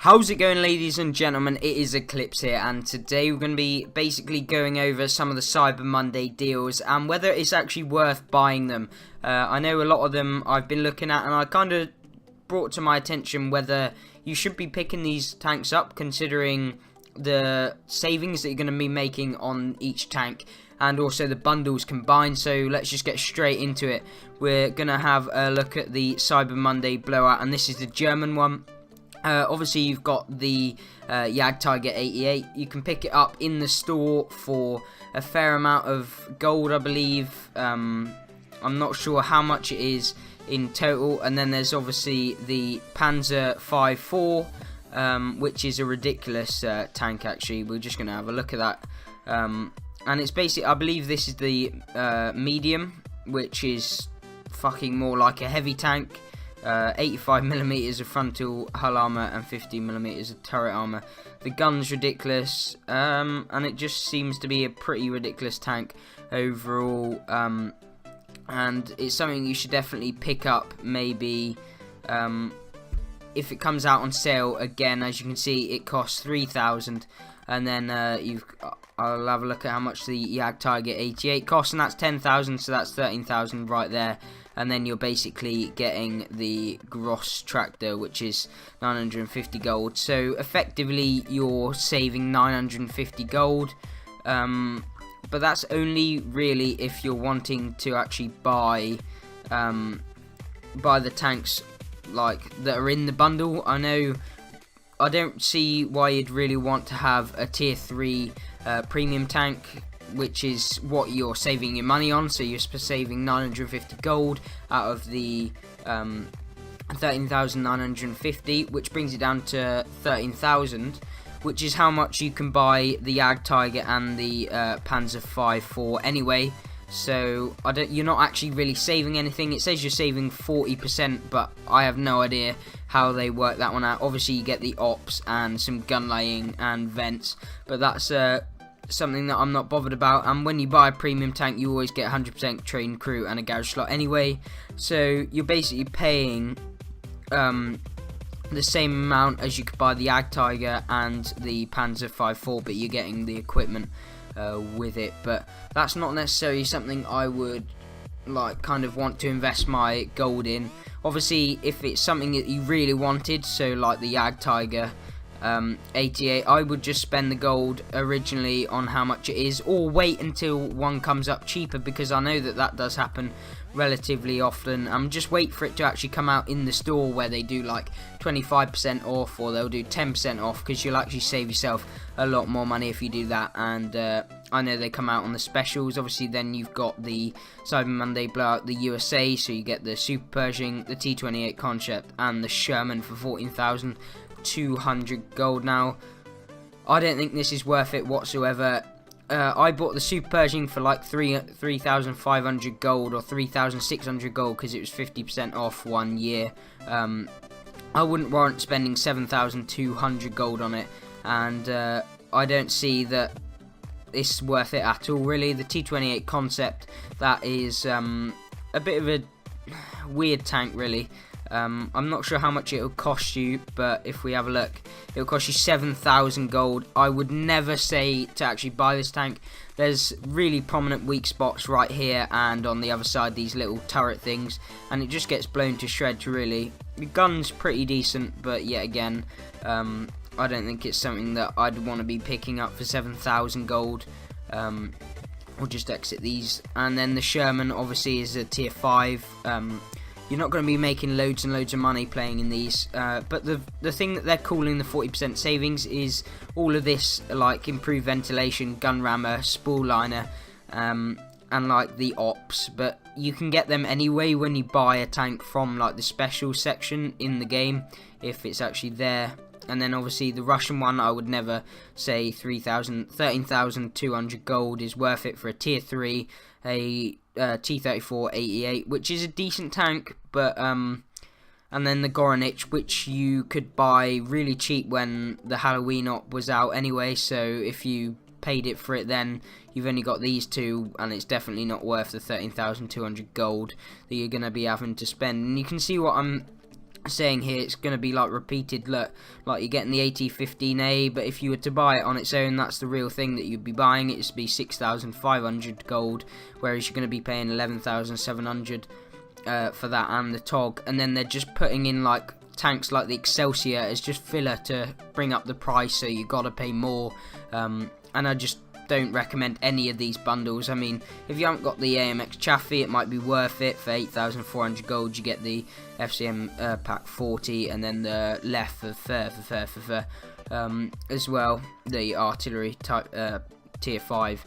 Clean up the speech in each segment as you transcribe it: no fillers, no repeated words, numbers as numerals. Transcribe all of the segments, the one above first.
How's it going, ladies and gentlemen? It is Eclipse here, and today we're going to be basically going over some of the Cyber Monday deals and whether it's actually worth buying them. I know a lot of them I've been looking at, and I kind of brought to my attention whether you should be picking these tanks up considering the savings that you're going to be making on each tank and also the bundles combined. So let's just get straight into it. We're going to have a look at the Cyber Monday Blowout, and this is the German one. Obviously you've got the Jagdtiger 88. You can pick it up in the store for a fair amount of gold, I believe. I'm not sure how much it is in total. And then there's obviously the Panzer 54, which is a ridiculous tank actually. We're just going to have a look at that. And it's basically, I believe this is the medium, which is fucking more like a heavy tank. 85mm of frontal hull armor and 50mm of turret armor. The gun's ridiculous, and it just seems to be a pretty ridiculous tank overall. And it's something you should definitely pick up, maybe if it comes out on sale again. As you can see, it costs 3,000, and then I'll have a look at how much the Jagdtiger 88 costs, and that's 10,000, so that's 13,000 right there. And then you're basically getting the Gross tractor, which is 950 gold. So effectively you're saving 950 gold, but that's only really if you're wanting to actually buy the tanks like that are in the bundle. I don't see why you'd really want to have a tier 3 premium tank, which is what you're saving your money on. So you're saving 950 gold out of the 13,950, which brings it down to 13,000, which is how much you can buy the Jagdtiger and the Panzer 54 anyway. So you're not actually really saving anything. It says you're saving 40%, but I have no idea how they work that one out. Obviously you get the ops and some gun laying and vents, but that's something that I'm not bothered about. And when you buy a premium tank, you always get 100% trained crew and a garage slot anyway, so you're basically paying the same amount as you could buy the Jagdtiger and the Panzer 54, but you're getting the equipment with it. But that's not necessarily something I would kind of want to invest my gold in. Obviously if it's something that you really wanted, so like the Jagdtiger 88, I would just spend the gold originally on how much it is, or wait until one comes up cheaper, because I know that does happen relatively often. Just wait for it to actually come out in the store where they do like 25% off, or they'll do 10% off, because you'll actually save yourself a lot more money if you do that. And I know they come out on the specials. Obviously then you've got the Cyber Monday Blowout, the USA, so you get the Super Pershing, the T28 Concept and the Sherman for 14,200 gold. Now I don't think this is worth it whatsoever. I bought the Super Pershing for like 3,500 gold or 3,600 gold because it was 50% off 1 year. I wouldn't warrant spending 7,200 gold on it, and I don't see that it's worth it at all really. The T28 Concept, that is a bit of a weird tank really. I'm not sure how much it'll cost you, but if we have a look, it'll cost you 7,000 gold. I would never say to actually buy this tank. There's really prominent weak spots right here and on the other side, these little turret things, and it just gets blown to shreds really. The gun's pretty decent, but yet again, I don't think it's something that I'd want to be picking up for 7,000 gold. We'll just exit these. And then the Sherman obviously is a tier 5. You're not going to be making loads and loads of money playing in these, but the thing that they're calling the 40% savings is all of this, like improved ventilation, gun rammer, spool liner, and like the ops. But you can get them anyway when you buy a tank from like the special section in the game, if it's actually there. And then obviously the Russian one, I would never say 13,200 gold is worth it for a tier 3, a T-34 88, which is a decent tank, but and then the Goranich, which you could buy really cheap when the Halloween op was out anyway, so if you paid it for it then, you've only got these two, and it's definitely not worth the 13,200 gold that you're going to be having to spend. And you can see what I'm saying here it's going to be like repeated, look, like you're getting the AT-15A, but if you were to buy it on its own, that's the real thing that you'd be buying. It would be 6,500 gold, whereas you're going to be paying 11,700 for that and the TOG. And then they're just putting in like tanks like the Excelsior as just filler to bring up the price, so you got to pay more. And I just don't recommend any of these bundles. I mean, if you haven't got the AMX Chaffee, it might be worth it. For 8,400 gold, you get the FCM pack 40, and then the left as well, the artillery type tier 5.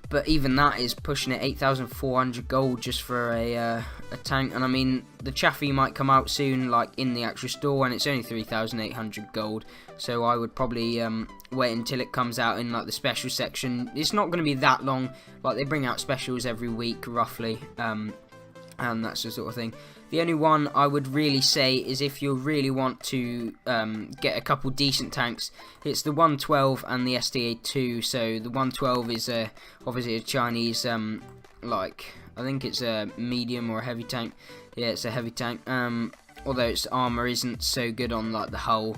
But even that is pushing it 8,400 gold just for a tank. And I mean, the Chaffee might come out soon, like in the actual store, and it's only 3,800 gold. So I would probably wait until it comes out in like the special section. It's not going to be that long. Like, they bring out specials every week roughly, and that's the sort of thing. The only one I would really say is if you really want to get a couple decent tanks, it's the 112 and the STA2. So the 112 is obviously a Chinese, like, I think it's a medium or a heavy tank. Yeah, it's a heavy tank. Although its armor isn't so good on like the hull.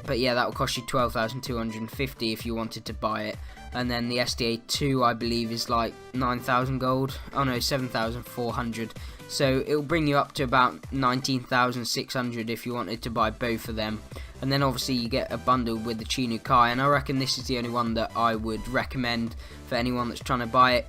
But yeah, that will cost you 12,250 if you wanted to buy it. And then the SDA2, I believe, is like 9,000 gold. Oh no, 7,400. So it'll bring you up to about 19,600 if you wanted to buy both of them. And then obviously you get a bundle with the Chinu Kai, and I reckon this is the only one that I would recommend for anyone that's trying to buy it.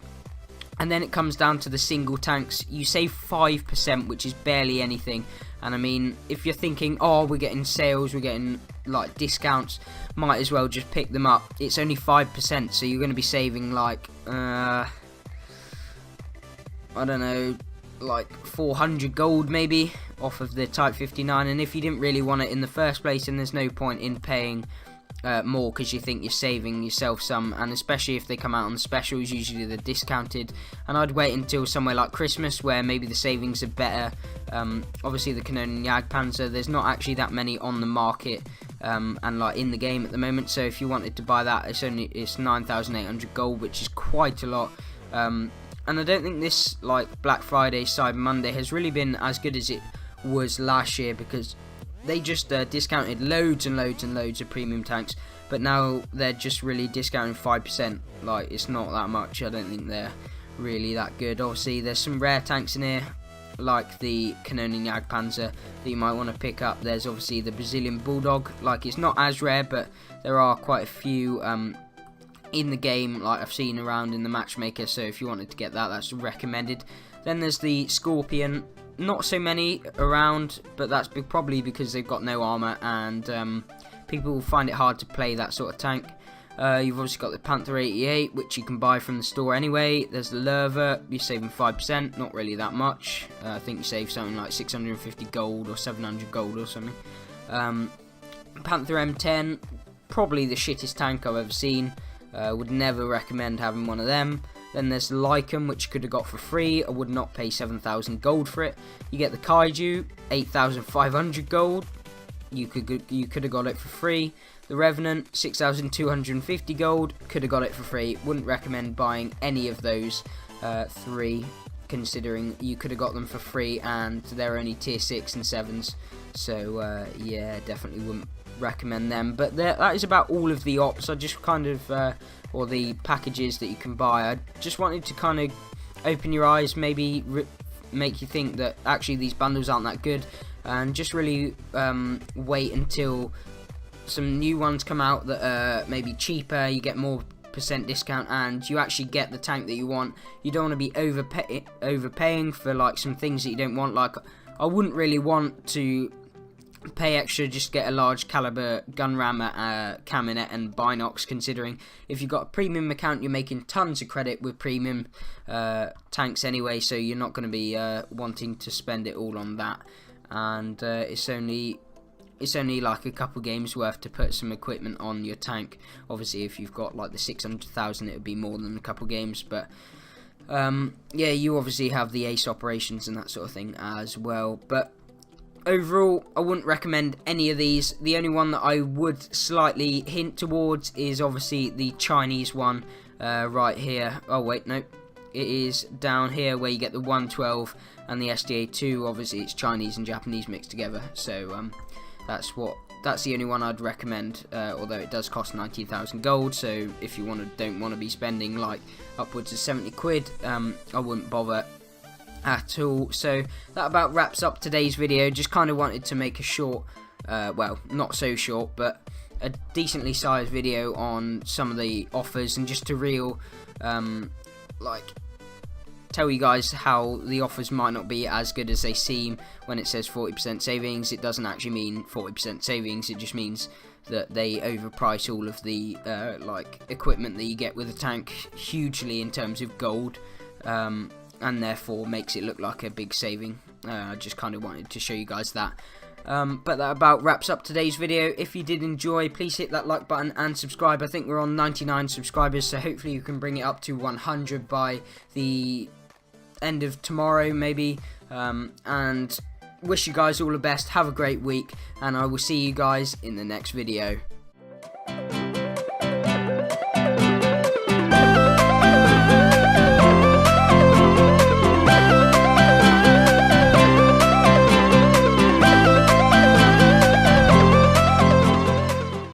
And then it comes down to the single tanks. You save 5%, which is barely anything. And I mean, if you're thinking, oh, we're getting sales, we're getting like discounts, might as well just pick them up. It's only 5%, so you're going to be saving like, I don't know, like 400 gold maybe off of the Type 59. And if you didn't really want it in the first place, then there's no point in paying more, because you think you're saving yourself some. And especially if they come out on specials, usually they're discounted. And I'd wait until somewhere like Christmas, where maybe the savings are better. Obviously the KanonenJagdpanzer, there's not actually that many on the market and like in the game at the moment, so if you wanted to buy that, it's 9,800 gold, which is quite a lot. And I don't think this like Black Friday, Cyber Monday has really been as good as it was last year, because they just discounted loads and loads and loads of premium tanks, but now they're just really discounting 5%. Like, it's not that much. I don't think they're really that good. Obviously there's some rare tanks in here, like the KanonenJagdpanzer, that you might want to pick up. There's obviously the Brazilian bulldog. Like, it's not as rare, but there are quite a few in the game, like I've seen around in the matchmaker, so if you wanted to get that, that's recommended. Then there's the Scorpion. Not so many around, but that's probably because they've got no armor, and people will find it hard to play that sort of tank. You've obviously got the Panther 88, which you can buy from the store anyway. There's the Lowe, you're saving 5%, not really that much. I think you save something like 650 gold or 700 gold or something. Panther M10, probably the shittest tank I've ever seen. Would never recommend having one of them. Then there's the Lycan, which you could have got for free. I would not pay 7,000 gold for it. You get the Kaiju, 8,500 gold. You could have got it for free. The Revenant, 6,250 gold. Could have got it for free. Wouldn't recommend buying any of those three, considering you could have got them for free, and they're only tier 6 and 7s. So yeah, definitely wouldn't recommend them. But that is about all of the ops. I just kind of or the packages that you can buy. I just wanted to kind of open your eyes, maybe make you think that actually these bundles aren't that good, and just really wait until some new ones come out that are maybe cheaper, you get more % discount, and you actually get the tank that you want. You don't want to be overpaying for like some things that you don't want. Like, I wouldn't really want to pay extra just to get a large caliber gun rammer, caminet and binocs, considering if you've got a premium account, you're making tons of credit with premium tanks anyway, so you're not going to be wanting to spend it all on that. And it's only like a couple games worth to put some equipment on your tank. Obviously if you've got like the 600,000, it would be more than a couple games, but yeah, you obviously have the ace operations and that sort of thing as well. But overall, I wouldn't recommend any of these. The only one that I would slightly hint towards is obviously the Chinese one right here. Oh wait, no, it is down here where you get the 112 and the SDA2. Obviously it's Chinese and Japanese mixed together, so that's the only one I'd recommend, although it does cost 19,000 gold, so if you don't want to be spending like upwards of 70 quid, I wouldn't bother at all. So that about wraps up today's video. Just kind of wanted to make a short, well, not so short, but a decently sized video on some of the offers, and just to tell you guys how the offers might not be as good as they seem. When it says 40% savings, it doesn't actually mean 40% savings, it just means that they overprice all of the equipment that you get with the tank hugely in terms of gold, and therefore makes it look like a big saving. I just kind of wanted to show you guys that. But that about wraps up today's video. If you did enjoy, please hit that like button and subscribe. I think we're on 99 subscribers, so hopefully you can bring it up to 100 by the end of tomorrow maybe, and wish you guys all the best. Have a great week, and I will see you guys in the next video.